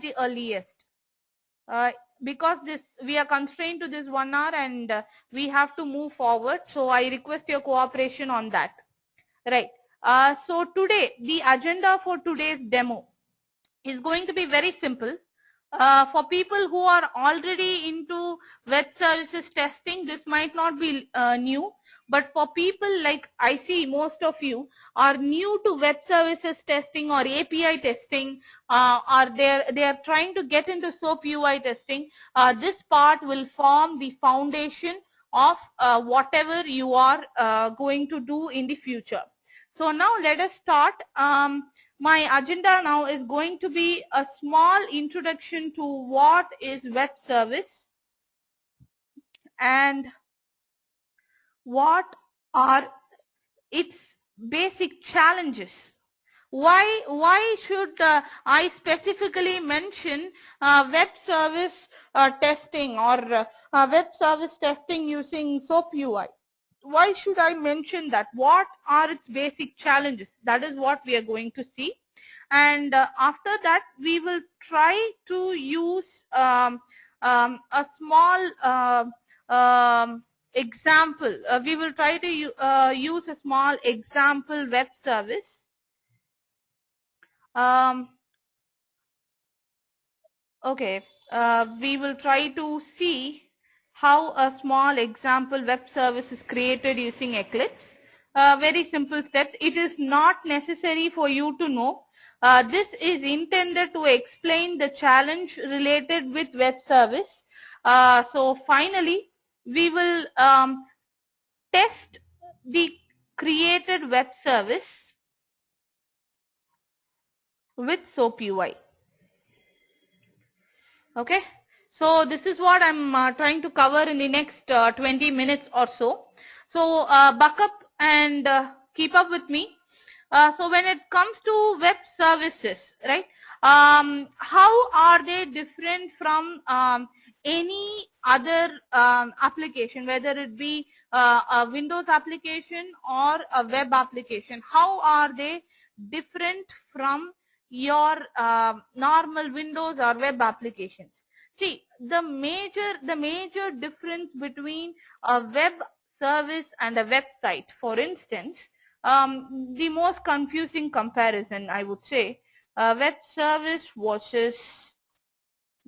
the earliest. Because we are constrained to this 1 hour and we have to move forward. So I request your cooperation on that. Right. So today, the agenda for today's demo is going to be very simple. For people who are already into web services testing, this might not be new. But for people like I see most of you are new to web services testing or API testing, or they are trying to get into SOAP UI testing. This part will form the foundation of whatever you are going to do in the future. So now let us start. My agenda now is going to be a small introduction to what is web service and what are its basic challenges. Why should I specifically mention web service testing or web service testing using SOAP UI? Why should I mention that? What are its basic challenges? That is what we are going to see. And after that, we will try to use a small example. We will try to use a small example web service. Okay, we will try to see how a small example web service is created using Eclipse. Very simple steps. It is not necessary for you to know. This is intended to explain the challenge related with web service. So finally, we will test the created web service with SOAP UI. Okay, so this is what I'm trying to cover in the next 20 minutes or so. So buck up and keep up with me. So when it comes to web services, right, how are they different from any other application, whether it be a Windows application or a web application? How are they different from your normal Windows or web applications? See, the major difference between a web service and a website, for instance, the most confusing comparison, I would say, web service versus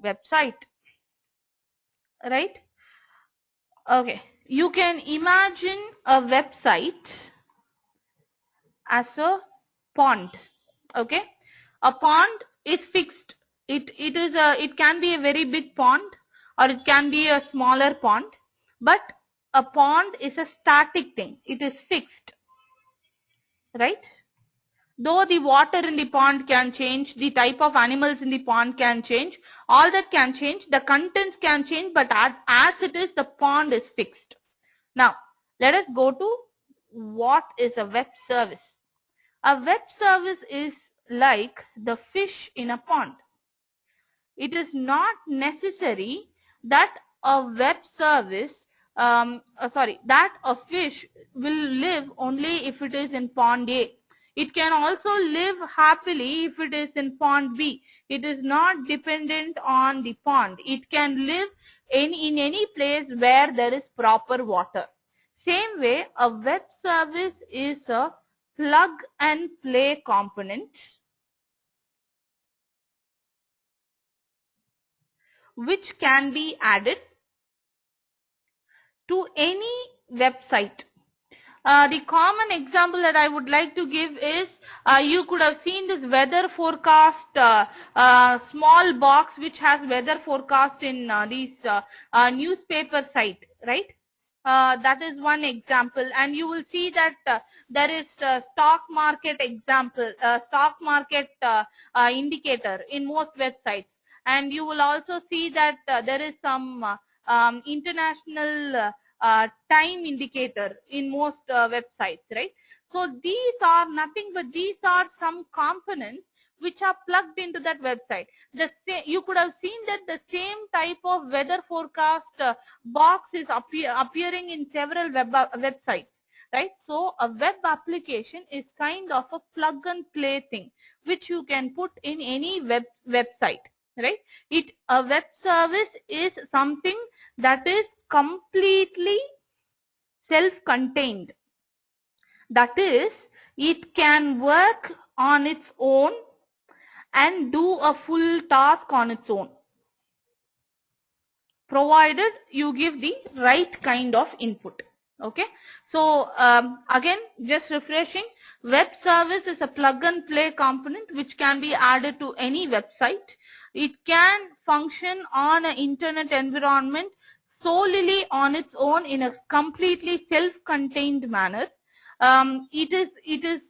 website, right? Okay, you can imagine a website as a pond. Okay, a pond is fixed. It can be a very big pond or it can be a smaller pond, but a pond is a static thing. It is fixed, right? Though the water in the pond can change, the type of animals in the pond can change, all that can change, the contents can change, but as it is, the pond is fixed. Now, let us go to what is a web service. A web service is like the fish in a pond. It is not necessary that a web service, that a fish will live only if it is in pond A. It can also live happily if it is in pond B. It is not dependent on the pond. It can live in any place where there is proper water. Same way, a web service is a plug and play component which can be added to any website. The common example that I would like to give is you could have seen this weather forecast small box which has weather forecast in these newspaper site, right? That is one example, and you will see that there is stock market example, stock market indicator in most websites, and you will also see that there is some international time indicator in most websites, right? So these are nothing but these are some components which are plugged into that website. You could have seen that the same type of weather forecast box is appearing in several websites, right? So a web application is kind of a plug and play thing which you can put in any website, right? A web service is something that is completely self-contained. That is, it can work on its own and do a full task on its own, provided you give the right kind of input. Okay, so again, just refreshing, web service is a plug and play component which can be added to any website. It can function on an internet environment solely on its own in a completely self-contained manner. It is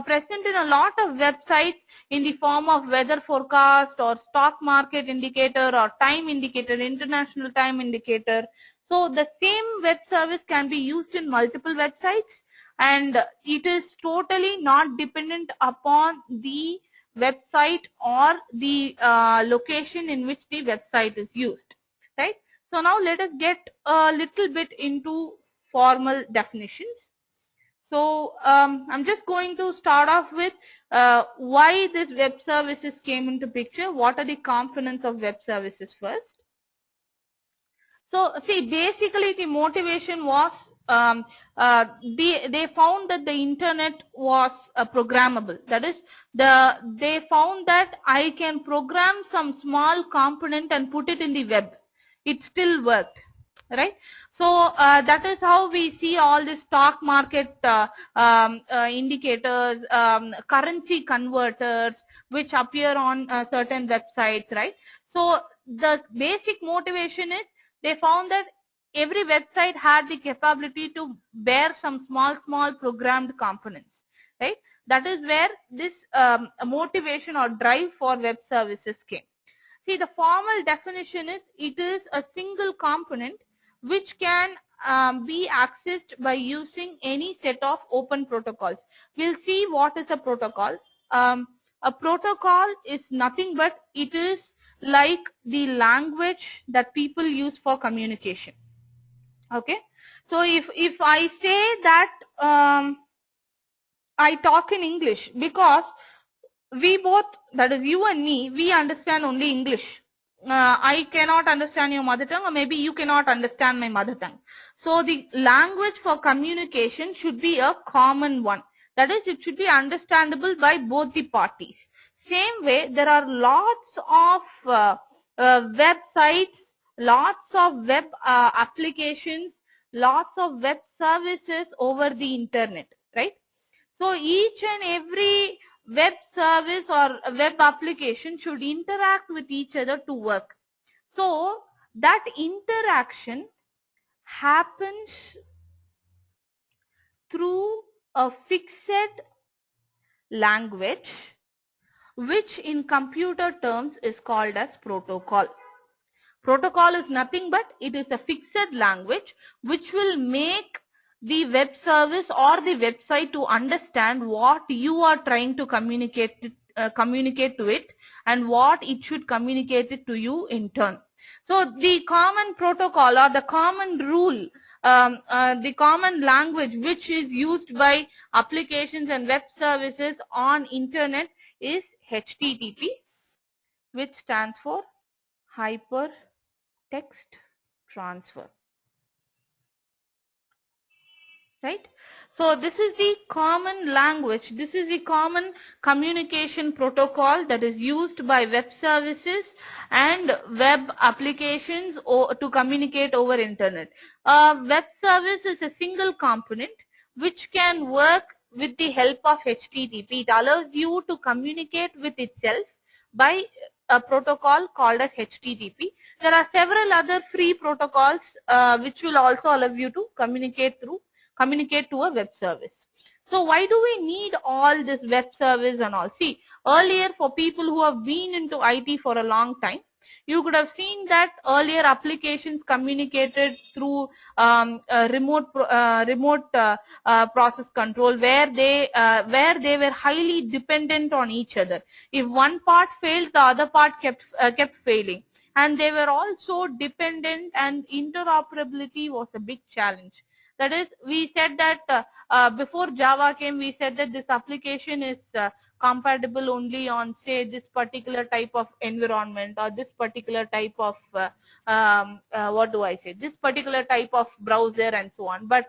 present in a lot of websites in the form of weather forecast or stock market indicator or time indicator, international time indicator. So the same web service can be used in multiple websites, and it is totally not dependent upon the website or the location in which the website is used, right? So now let us get a little bit into formal definitions. So I'm just going to start off with why this web services came into picture. What are the components of web services first? So see, basically the motivation was they found that the internet was programmable. That is, they found that I can program some small component and put it in the web. It still worked, right? So that is how we see all the stock market indicators, currency converters, which appear on certain websites, right? So the basic motivation is they found that every website had the capability to bear some small programmed components, right? That is where this motivation or drive for web services came. See, the formal definition is it is a single component which can be accessed by using any set of open protocols. We'll see what is a protocol. A protocol is nothing but it is like the language that people use for communication. Okay, so if I say that I talk in English, because we both, that is you and me, we understand only English. I cannot understand your mother tongue, or maybe you cannot understand my mother tongue. So the language for communication should be a common one. That is, it should be understandable by both the parties. Same way, there are lots of websites, lots of web applications, lots of web services over the internet, right? So each and every web service or web application should interact with each other to work. So that interaction happens through a fixed language, which in computer terms is called as protocol. Protocol is nothing but it is a fixed language which will make the web service or the website to understand what you are trying to communicate to it and what it should communicate it to you in turn. So the common protocol or the common rule, the common language which is used by applications and web services on internet is HTTP, which stands for Hypertext Transfer. Right? So this is the common language, this is the common communication protocol that is used by web services and web applications to communicate over internet. Web service is a single component which can work with the help of HTTP. It allows you to communicate with itself by a protocol called as HTTP. There are several other free protocols which will also allow you to communicate to a web service. So why do we need all this web service and all? See, earlier, for people who have been into IT for a long time, you could have seen that earlier applications communicated through remote process control, where they were highly dependent on each other. If one part failed, the other part kept failing, and they were also dependent, and interoperability was a big challenge. That is, we said that before Java came, we said that this application is compatible only on, say, this particular type of environment or this particular type of what do I say, this particular type of browser and so on. But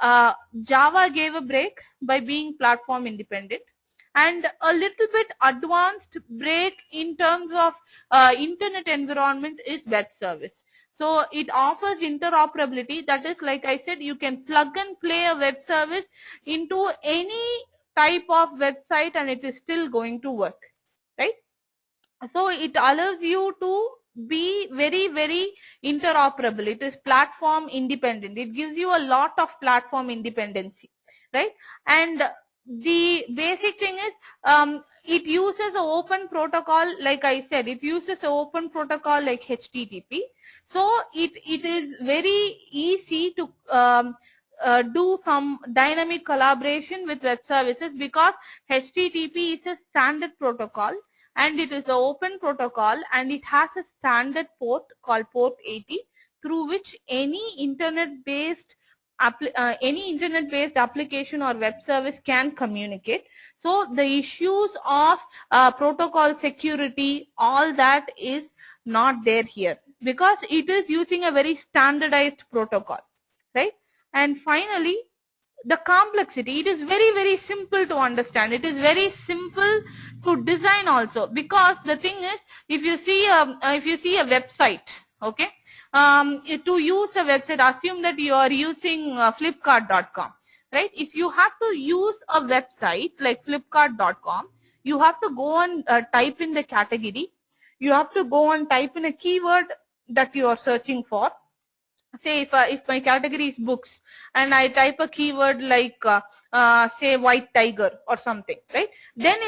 Java gave a break by being platform independent, and a little bit advanced break in terms of internet environment is web service. So it offers interoperability. That is, like I said, you can plug and play a web service into any type of website and it is still going to work, right? So it allows you to be very, very interoperable. It is platform independent. It gives you a lot of platform independency, right? And the basic thing is it uses an open protocol. Like I said, it uses an open protocol like HTTP. So it is very easy to do some dynamic collaboration with web services, because HTTP is a standard protocol and it is an open protocol, and it has a standard port called port 80, through which any internet-based application or web service can communicate. So the issues of protocol security, all that is not there here, because it is using a very standardized protocol, right? And finally, the complexity, it is very, very simple to understand. It is very simple to design also, because the thing is, if you see a website, okay, to use a website, assume that you are using flipkart.com, right? If you have to use a website like flipkart.com, you have to go and type in the category. You have to go and type in a keyword that you are searching for. Say if my category is books and I type a keyword like say white tiger or something, right? Then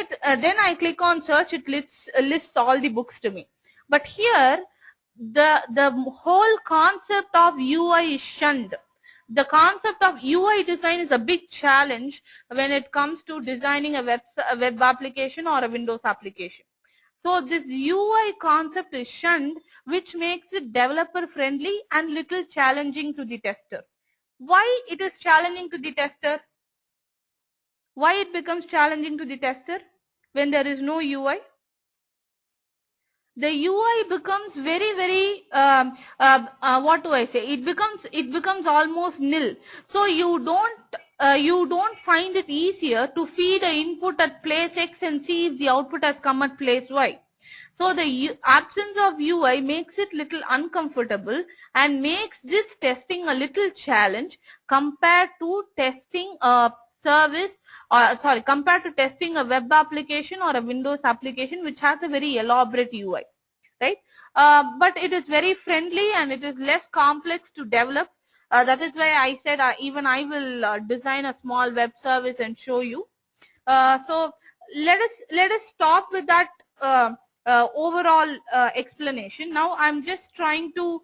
I click on search, it lists all the books to me. But here the whole concept of UI is shunned. The concept of UI design is a big challenge when it comes to designing a web application or a Windows application. So this UI concept is shunned, which makes it developer friendly and little challenging to the tester. Why it is challenging to the tester? Why it becomes challenging to the tester when there is no UI? The UI becomes very, very what do I say? It becomes almost nil. So you don't find it easier to feed an input at place X and see if the output has come at place Y. So the absence of UI makes it little uncomfortable and makes this testing a little challenge compared to testing a service, or compared to testing a web application or a Windows application which has a very elaborate UI, right? But it is very friendly and it is less complex to develop. That is why I said even I will design a small web service and show you. So let us stop with that overall explanation. Now I'm just trying to